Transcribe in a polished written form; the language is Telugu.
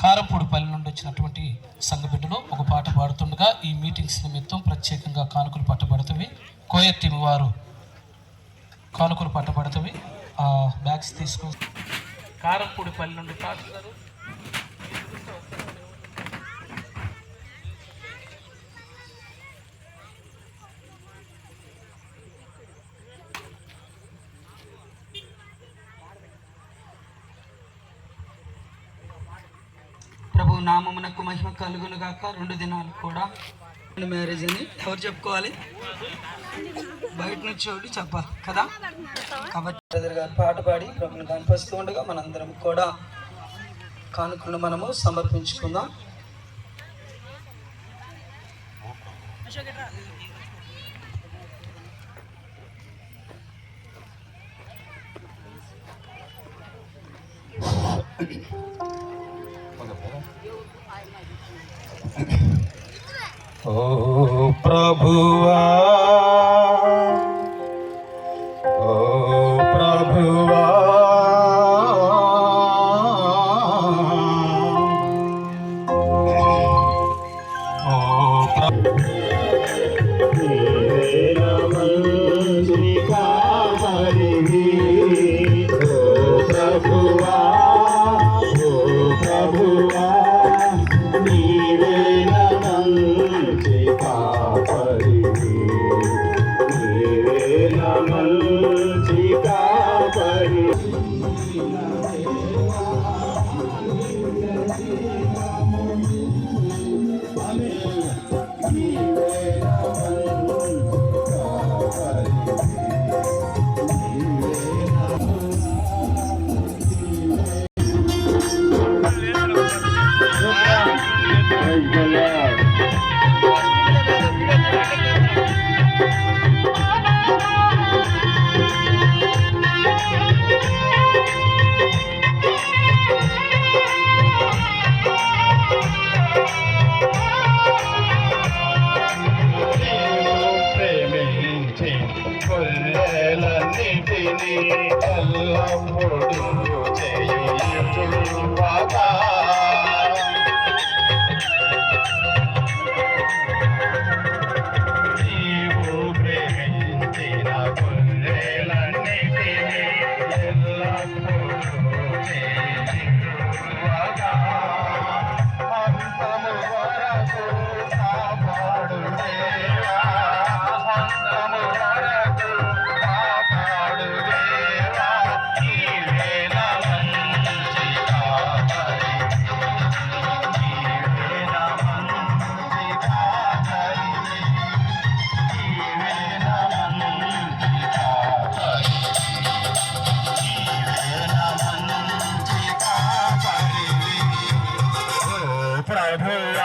కారంపూడిపల్లి నుండి వచ్చినటువంటి సంఘ బిడ్డలు ఒక పాట పాడుతుండగా ఈ మీటింగ్స్ నిమిత్తం ప్రత్యేకంగా కానుకలు పట్టబడతవి. కోయర్ టీం వారు కానుకలు పట్టబడతవి. ఆ బ్యాగ్స్ తీసుకొని కారంపూడిపల్లి నుండి పాడుతారు. ప్రభు నామమునకు మహిమ కలుగును గాక. 2 దినాలు కూడా మ్యారేజ్ అని ఎవరు చెప్పుకోవాలి? బయట నుంచి ఒకటి చెప్పాలి కదా. కాబట్టి బ్రదర్ గారు పాట పాడి ప్రభుని కనిపిస్తూ ఉండగా మనందరం కూడా కానుకలను మనము సమర్పించుకుందాం. ఓ ప్రభువా, ఓ ప్రభువా, ప్రభువా